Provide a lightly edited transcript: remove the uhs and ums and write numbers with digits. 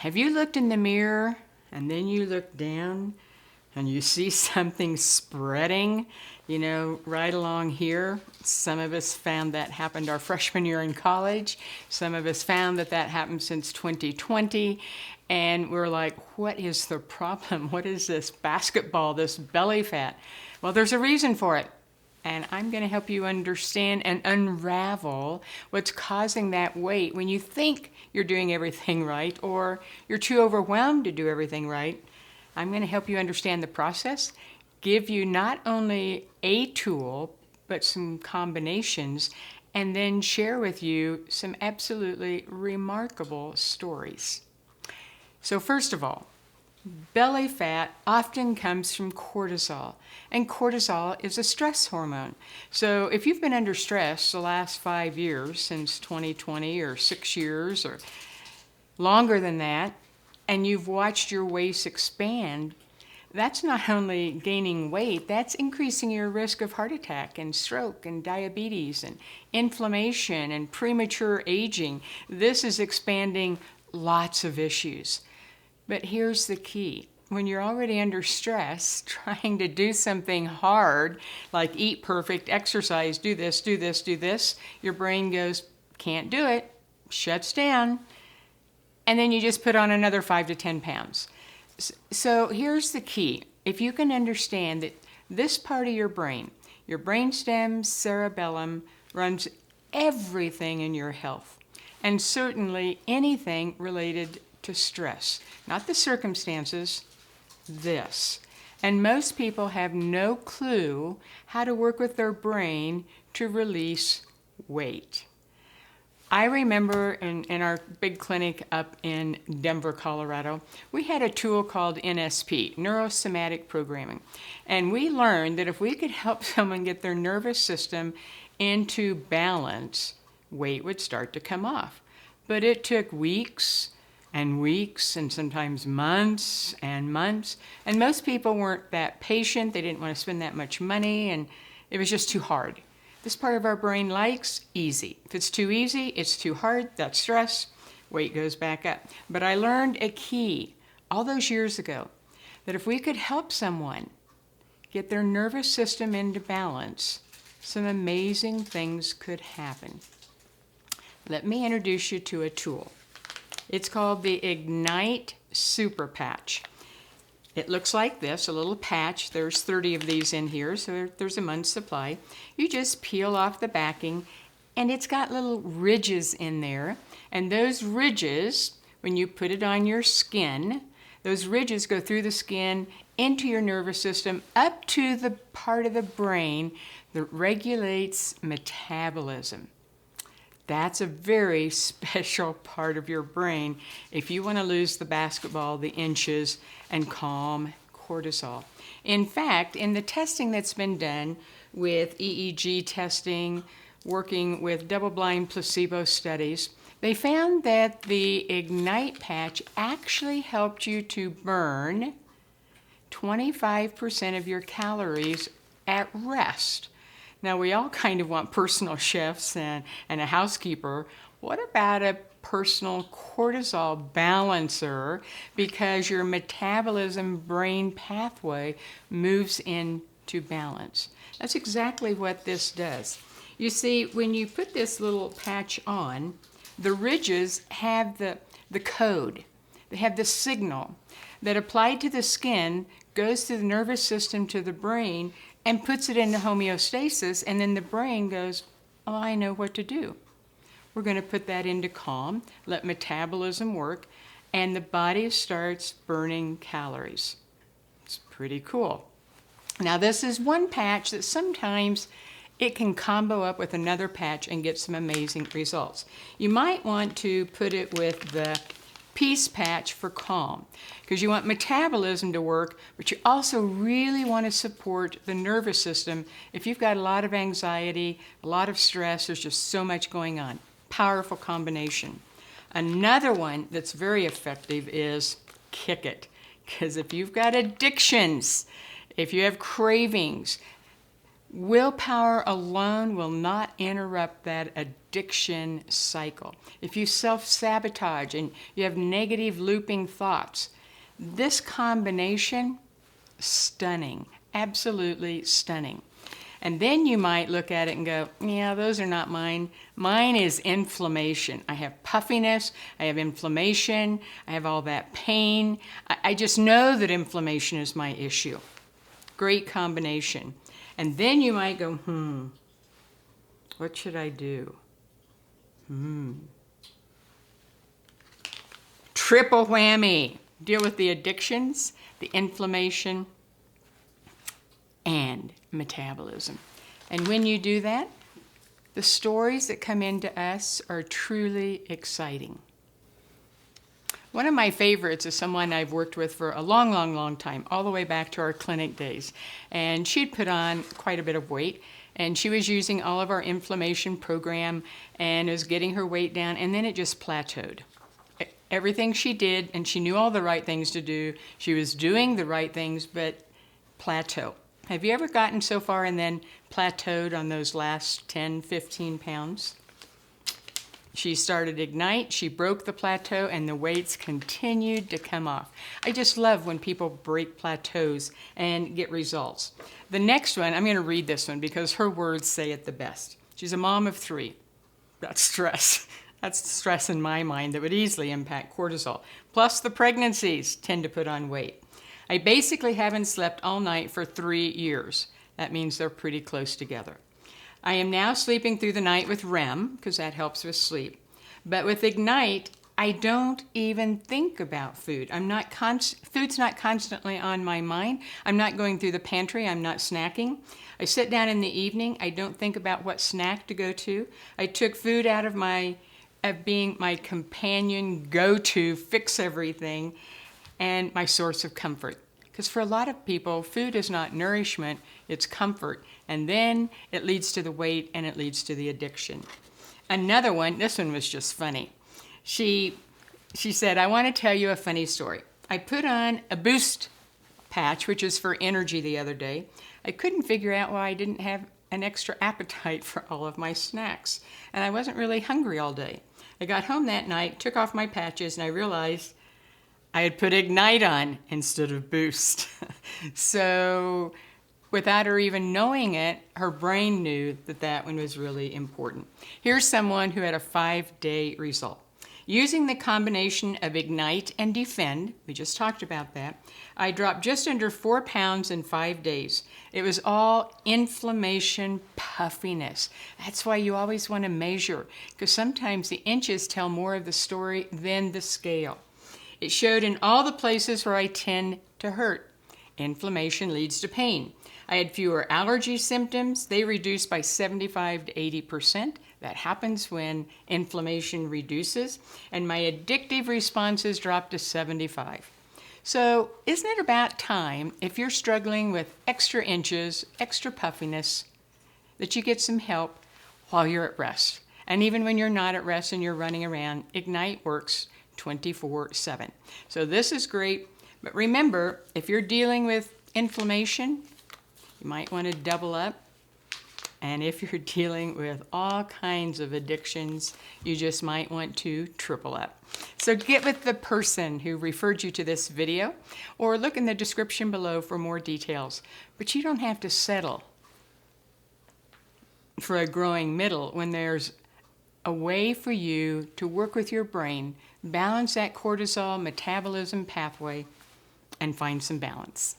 Have you looked in the mirror and then you look down and you see something spreading, right along here? Some of us found that happened our freshman year in college. Some of us found that happened since 2020. And we're like, what is the problem? What is this basketball, this belly fat? Well, there's a reason for it. And I'm going to help you understand and unravel what's causing that weight when you think you're doing everything right or you're too overwhelmed to do everything right. I'm going to help you understand the process, give you not only a tool, but some combinations, and then share with you some absolutely remarkable stories. So first of all, belly fat often comes from cortisol, and cortisol is a stress hormone. So if you've been under stress the last 5 years, since 2020, or 6 years, or longer than that, and you've watched your waist expand, that's not only gaining weight, that's increasing your risk of heart attack and stroke and diabetes and inflammation and premature aging. This is expanding lots of issues. But here's the key. When you're already under stress, trying to do something hard, like eat perfect, exercise, do this, do this, do this, your brain goes, can't do it, shuts down, and then you just put on another 5 to 10 pounds. So here's the key. If you can understand that this part of your brainstem, cerebellum, runs everything in your health, and certainly anything related to stress, not the circumstances, this. And most people have no clue how to work with their brain to release weight. I remember in our big clinic up in Denver, Colorado, we had a tool called NSP, Neurosomatic Programming. And we learned that if we could help someone get their nervous system into balance, weight would start to come off. But it took weeks and weeks and sometimes months and months. And most people weren't that patient. They didn't want to spend that much money, and it was just too hard. This part of our brain likes easy. If it's too easy, it's too hard, that's stress, weight goes back up. But I learned a key all those years ago, that if we could help someone get their nervous system into balance, some amazing things could happen. Let me introduce you to a tool. It's called the Ignite Super Patch. It looks like this, a little patch. There's 30 of these in here, so there's a month's supply. You just peel off the backing, and it's got little ridges in there. And those ridges, when you put it on your skin, those ridges go through the skin into your nervous system, up to the part of the brain that regulates metabolism. That's a very special part of your brain if you want to lose the basketball, the inches, and calm cortisol. In fact, in the testing that's been done with EEG testing, working with double-blind placebo studies, they found that the Ignite patch actually helped you to burn 25% of your calories at rest. Now, we all kind of want personal chefs and a housekeeper. What about a personal cortisol balancer, because your metabolism brain pathway moves into balance? That's exactly what this does. You see, when you put this little patch on, the ridges have the code. They have the signal that applied to the skin goes through the nervous system to the brain and puts it into homeostasis, and then the brain goes, oh, I know what to do. We're going to put that into calm, let metabolism work, and the body starts burning calories. It's pretty cool. Now, this is one patch that sometimes it can combo up with another patch and get some amazing results. You might want to put it with the Peace patch for calm, because you want metabolism to work, but you also really want to support the nervous system. If you've got a lot of anxiety, a lot of stress, there's just so much going on. Powerful combination. Another one that's very effective is Kick It, because if you've got addictions, if you have cravings, Willpower alone will not interrupt that addiction cycle. If you self-sabotage and you have negative looping thoughts, this combination, stunning, absolutely stunning. And then you might look at it and go, yeah, those are not mine. Mine is inflammation. I have puffiness, I have inflammation, I have all that pain. I just know that inflammation is my issue. Great combination. And then you might go, what should I do? Triple whammy. Deal with the addictions, the inflammation, and metabolism. And when you do that, the stories that come into us are truly exciting. One of my favorites is someone I've worked with for a long, long, long time, all the way back to our clinic days. And she'd put on quite a bit of weight, and she was using all of our inflammation program and was getting her weight down, and then it just plateaued. Everything she did, and she knew all the right things to do, she was doing the right things, but plateau. Have you ever gotten so far and then plateaued on those last 10, 15 pounds? She started Ignite, she broke the plateau, and the weights continued to come off. I just love when people break plateaus and get results. The next one, I'm going to read this one because her words say it the best. She's a mom of 3. That's stress. That's stress in my mind that would easily impact cortisol. Plus the pregnancies tend to put on weight. I basically haven't slept all night for 3 years. That means they're pretty close together. I am now sleeping through the night with REM, because that helps with sleep. But with Ignite, I don't even think about food. Food's not constantly on my mind. I'm not going through the pantry. I'm not snacking. I sit down in the evening. I don't think about what snack to go to. I took food out of being my companion, go-to, fix everything, and my source of comfort. Because for a lot of people, food is not nourishment, it's comfort. And then it leads to the weight and it leads to the addiction. Another one, this one was just funny. She said, I want to tell you a funny story. I put on a Boost patch, which is for energy, the other day. I couldn't figure out why I didn't have an extra appetite for all of my snacks. And I wasn't really hungry all day. I got home that night, took off my patches, and I realized I had put Ignite on instead of Boost. So without her even knowing it, her brain knew that that one was really important. Here's someone who had a 5-day result. Using the combination of Ignite and Defend, we just talked about that, I dropped just under 4 pounds in 5 days. It was all inflammation, puffiness. That's why you always want to measure, because sometimes the inches tell more of the story than the scale. It showed in all the places where I tend to hurt. Inflammation leads to pain. I had fewer allergy symptoms. They reduced by 75 to 80%. That happens when inflammation reduces. And my addictive responses dropped to 75. So isn't it about time, if you're struggling with extra inches, extra puffiness, that you get some help while you're at rest? And even when you're not at rest and you're running around, Ignite works 24/7. So this is great. But remember, if you're dealing with inflammation, you might want to double up. And if you're dealing with all kinds of addictions, you just might want to triple up. So get with the person who referred you to this video, or look in the description below for more details. But you don't have to settle for a growing middle when there's a way for you to work with your brain, balance that cortisol metabolism pathway, and find some balance.